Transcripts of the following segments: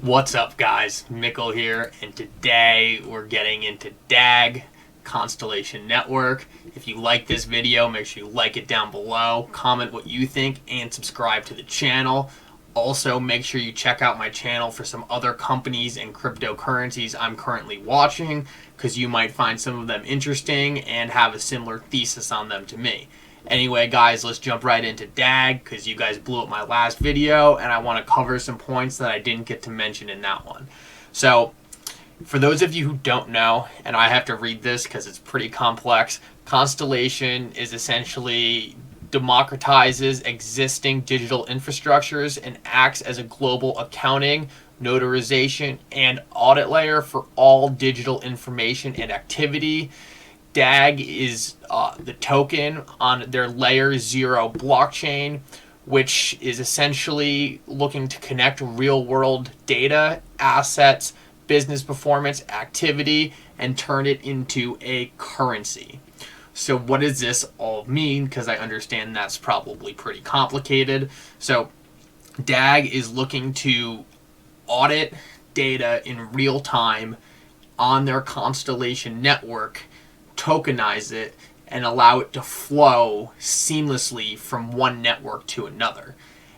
What's up, guys? Mikkel here, and today we're getting into DAG, Constellation Network. If you like this video, make sure you like it down below, comment what you think, and subscribe to the channel. Also, make sure you check out my channel for some other companies and cryptocurrencies I'm currently watching, because you might find some of them interesting and have a similar thesis on them to me. Anyway, guys, let's jump right into DAG, because you guys blew up my last video, and I want to cover some points that I didn't get to mention in that one. So, for those of you who don't know, and I have to read this because it's pretty complex, Constellation is essentially democratizes existing digital infrastructures and acts as a global accounting, notarization, and audit layer for all digital information and activity. DAG is the token on their layer 0 blockchain, which is essentially looking to connect real-world data, assets, business performance, activity, and turn it into a currency. So what does this all mean? Because I understand that's probably pretty complicated. So DAG is looking to audit data in real time on their Constellation network, tokenize it, and allow it to flow seamlessly from one network to another.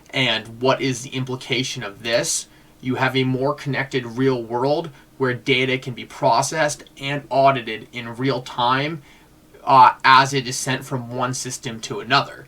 And what is the implication of this? You have a more connected real world where data can be processed and audited in real time as it is sent from one system to another.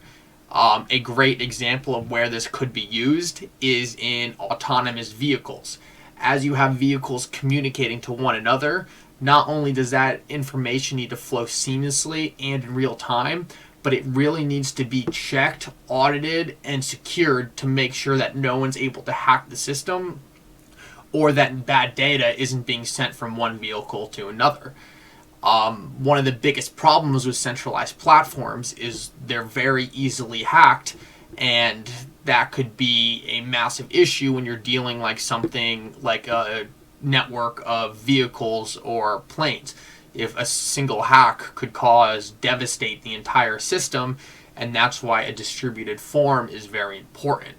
A great example of where this could be used is in autonomous vehicles. As you have vehicles communicating to one another, not only does that information need to flow seamlessly and in real time, but it really needs to be checked, audited, and secured to make sure that no one's able to hack the system or that bad data isn't being sent from one vehicle to another. One of the biggest problems with centralized platforms is they're very easily hacked, and that could be a massive issue when you're dealing like something like a network of vehicles or planes. If a single hack could devastate the entire system, and that's why a distributed form is very important.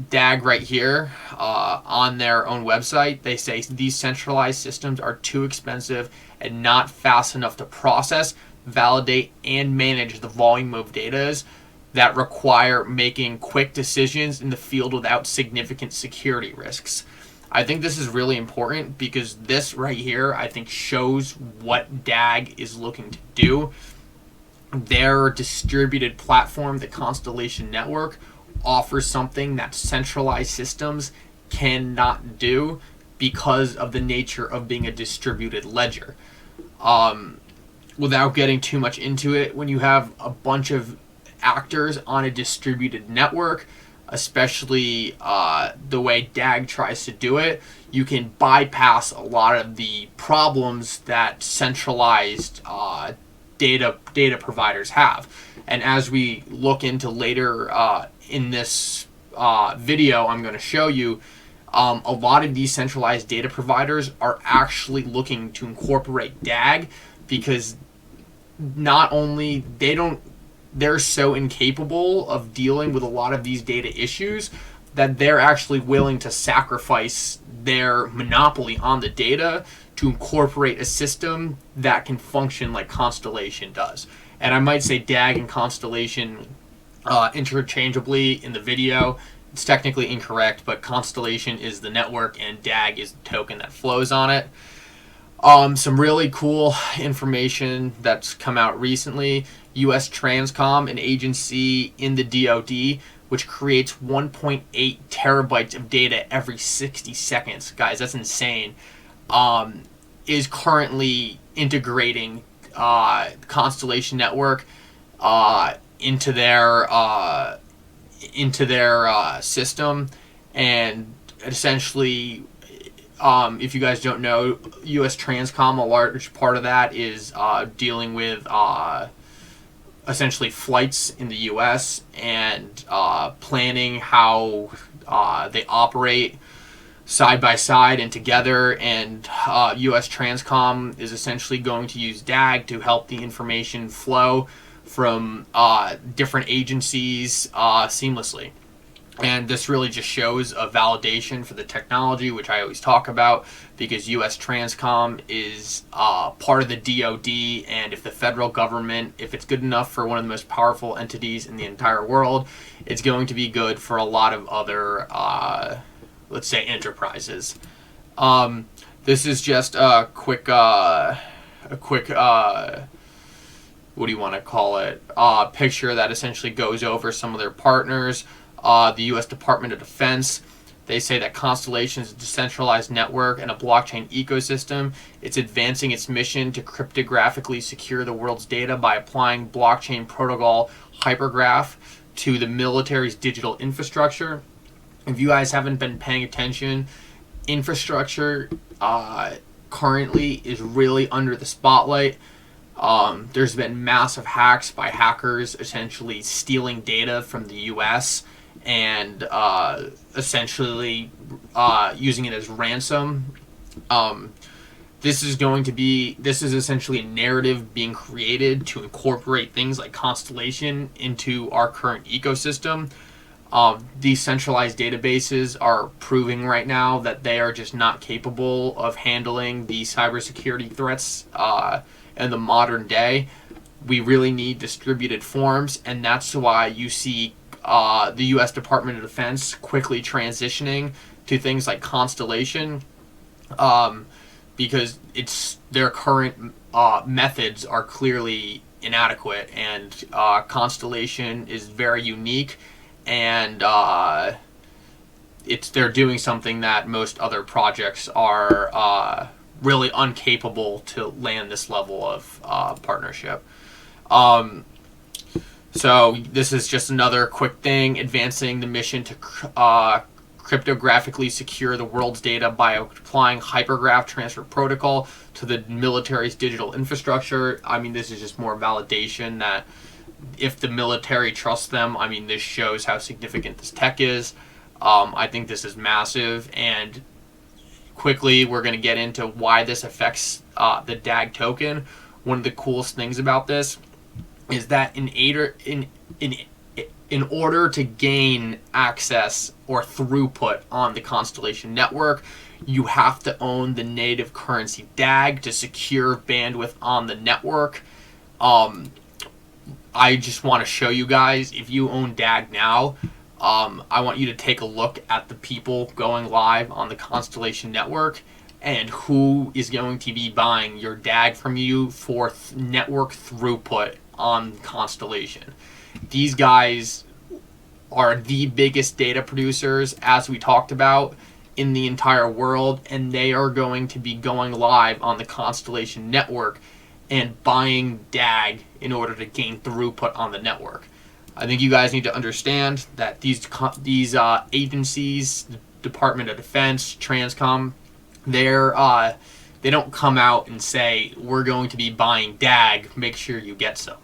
DAG right here on their own website, they say these centralized systems are too expensive and not fast enough to process, validate, and manage the volume of data that require making quick decisions in the field without significant security risks. I think this is really important because this right here, I think, shows what DAG is looking to do. Their distributed platform, the Constellation Network, offers something that centralized systems cannot do because of the nature of being a distributed ledger. Without getting too much into it, when you have a bunch of actors on a distributed network, especially the way DAG tries to do it, you can bypass a lot of the problems that centralized data providers have. And as we look into later in this video, I'm going to show you a lot of these centralized data providers are actually looking to incorporate DAG because not only they're so incapable of dealing with a lot of these data issues that they're actually willing to sacrifice their monopoly on the data to incorporate a system that can function like Constellation does. And I might say DAG and Constellation interchangeably in the video. It's technically incorrect, but Constellation is the network and DAG is the token that flows on it. Some really cool information that's come out recently. U.S. Transcom, an agency in the DoD, which creates 1.8 terabytes of data every 60 seconds. Guys, that's insane. Is currently integrating Constellation Network into their system, and essentially, if you guys don't know, U.S. Transcom, a large part of that is dealing with essentially flights in the U.S. and planning how they operate side by side and together, and U.S. Transcom is essentially going to use DAG to help the information flow from different agencies seamlessly. And this really just shows a validation for the technology, which I always talk about, because U.S. Transcom is part of the DoD, and if the federal government, if it's good enough for one of the most powerful entities in the entire world, it's going to be good for a lot of other, let's say, enterprises. This is just a quick, what do you want to call it, picture that essentially goes over some of their partners. The U.S. Department of Defense, they say that Constellation is a decentralized network and a blockchain ecosystem. It's advancing its mission to cryptographically secure the world's data by applying blockchain protocol hypergraph to the military's digital infrastructure. If you guys haven't been paying attention, infrastructure currently is really under the spotlight. There's been massive hacks by hackers essentially stealing data from the U.S. and essentially using it as ransom. This is essentially a narrative being created to incorporate things like Constellation into our current ecosystem. Decentralized databases are proving right now that they are just not capable of handling the cybersecurity threats in the modern day. We really need distributed forms, and that's why you see the U.S. Department of Defense quickly transitioning to things like Constellation, because their current methods are clearly inadequate, and Constellation is very unique, and they're doing something that most other projects are really incapable to land this level of partnership. So this is just another quick thing, advancing the mission to cryptographically secure the world's data by applying hypergraph transfer protocol to the military's digital infrastructure. I mean, this is just more validation that if the military trusts them, I mean, this shows how significant this tech is. I think this is massive, and quickly we're going to get into why this affects the DAG token. One of the coolest things about this is that in order to gain access or throughput on the Constellation network, you have to own the native currency DAG to secure bandwidth on the network. I just want to show you guys, if you own DAG now, I want you to take a look at the people going live on the Constellation network and who is going to be buying your DAG from you for network throughput on Constellation. These guys are the biggest data producers, as we talked about, in the entire world, and they are going to be going live on the Constellation network and buying DAG in order to gain throughput on the network. I think you guys need to understand that these agencies, the Department of Defense, Transcom, they don't come out and say, we're going to be buying DAG, make sure you get some.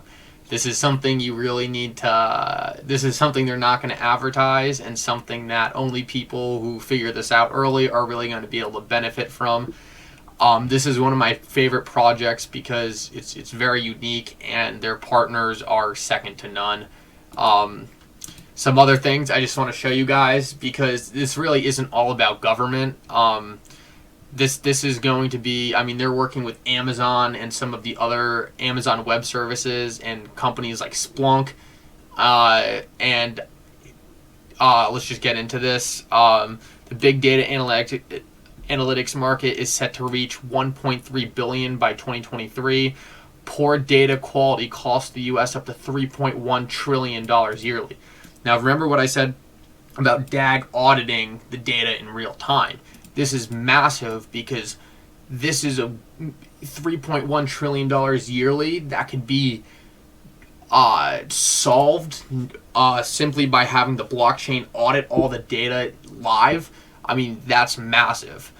This is something you really need to, this is something they're not going to advertise, and something that only people who figure this out early are really going to be able to benefit from. This is one of my favorite projects because it's very unique, and their partners are second to none. Some other things I just want to show you guys, because this really isn't all about government. This is going to be, I mean, they're working with Amazon and some of the other Amazon Web Services and companies like Splunk. And let's just get into this. The big data analytics market is set to reach $1.3 billion by 2023. Poor data quality costs the U.S. up to $3.1 trillion yearly. Now, remember what I said about DAG auditing the data in real time. This is massive, because this is a $3.1 trillion yearly that could be solved simply by having the blockchain audit all the data live. I mean, that's massive.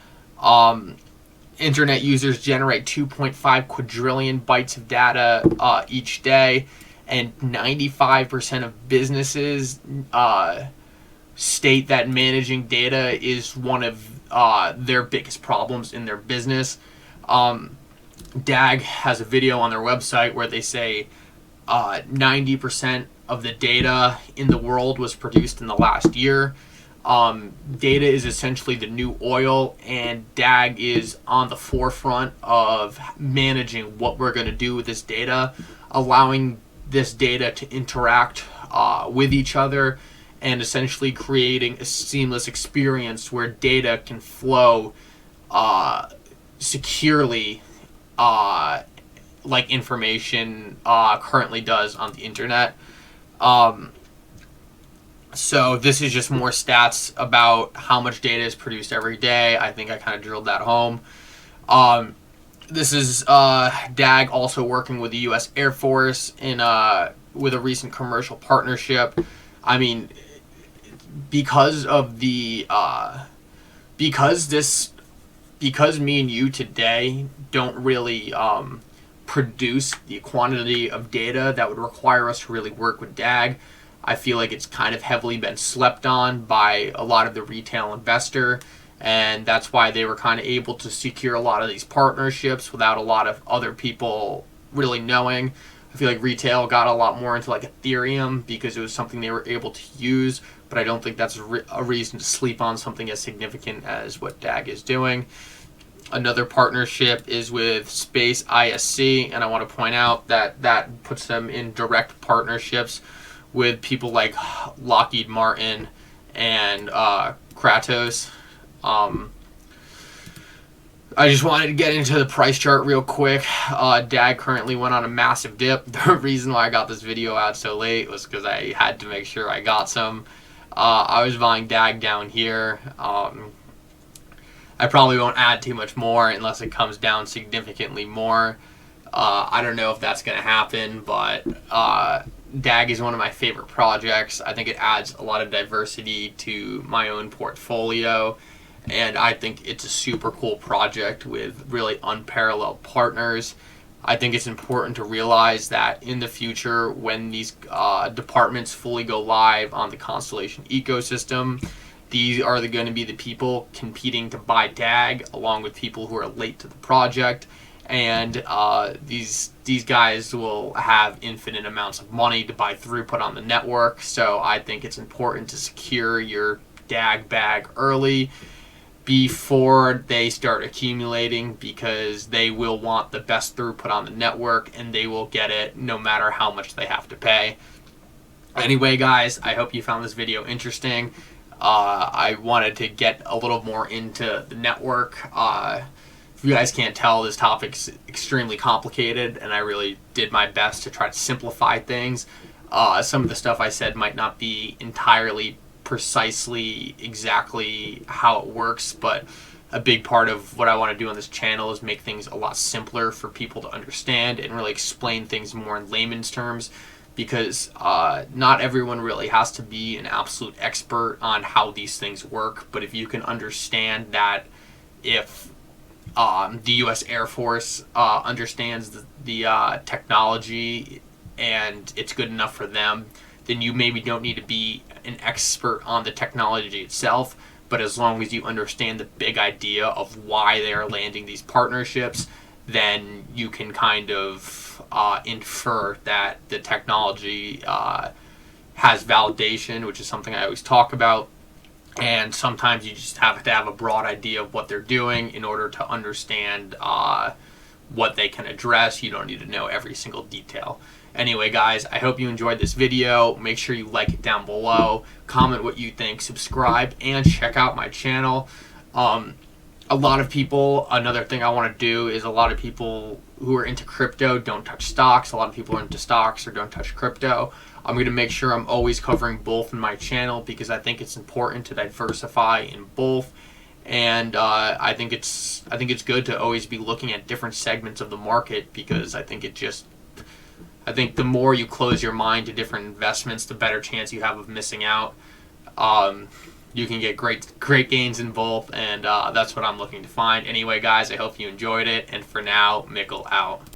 Internet users generate 2.5 quadrillion bytes of data each day, and 95% of businesses state that managing data is one of their biggest problems in their business. DAG has a video on their website where they say 90% of the data in the world was produced in the last year. Data is essentially the new oil, and DAG is on the forefront of managing what we're going to do with this data, allowing this data to interact with each other, and essentially creating a seamless experience where data can flow securely, like information currently does on the internet. So this is just more stats about how much data is produced every day. I think I kind of drilled that home. This is DAG also working with the U.S. Air Force in with a recent commercial partnership. I mean, because of the because me and you today don't really produce the quantity of data that would require us to really work with DAG, I feel like it's kind of heavily been slept on by a lot of the retail investor, and that's why they were kind of able to secure a lot of these partnerships without a lot of other people really knowing. I feel like retail got a lot more into like Ethereum because it was something they were able to use, but I don't think that's a reason to sleep on something as significant as what DAG is doing. Another partnership is with Space ISC, and I want to point out that that puts them in direct partnerships with people like Lockheed Martin and Kratos. I just wanted to get into the price chart real quick. DAG currently went on a massive dip. The reason why I got this video out so late was because I had to make sure I got some. I was buying DAG down here. I probably won't add too much more unless it comes down significantly more. I don't know if that's going to happen, but DAG is one of my favorite projects. I think it adds a lot of diversity to my own portfolio, and I think it's a super cool project with really unparalleled partners. I think it's important to realize that in the future, when these departments fully go live on the Constellation ecosystem, these are going to be the people competing to buy DAG along with people who are late to the project. And these guys will have infinite amounts of money to buy throughput on the network. So I think it's important to secure your DAG bag early before they start accumulating, because they will want the best throughput on the network, and they will get it no matter how much they have to pay. Anyway, guys, I hope you found this video interesting. I wanted to get a little more into the network. If you guys can't tell, this topic's extremely complicated, and I really did my best to try to simplify things. Some of the stuff I said might not be entirely precisely exactly how it works, but a big part of what I want to do on this channel is make things a lot simpler for people to understand and really explain things more in layman's terms, because not everyone really has to be an absolute expert on how these things work. But if you can understand that if the U.S. Air Force understands the technology and it's good enough for them, then you maybe don't need to be an expert on the technology itself. But as long as you understand the big idea of why they are landing these partnerships, then you can kind of infer that the technology has validation, which is something I always talk about. And sometimes you just have to have a broad idea of what they're doing in order to understand what they can address. You don't need to know every single detail. Anyway, guys, I hope you enjoyed this video. Make sure you like it down below, comment what you think, subscribe, and check out my channel. A lot of people, another thing I want to do is, a lot of people who are into crypto don't touch stocks. A lot of people are into stocks or don't touch crypto. I'm going to make sure I'm always covering both in my channel, because I think it's important to diversify in both. And I think it's good to always be looking at different segments of the market, because I think the more you close your mind to different investments, the better chance you have of missing out. You can get great gains in both, and that's what I'm looking to find. Anyway, guys, I hope you enjoyed it, and for now, Mikkel out.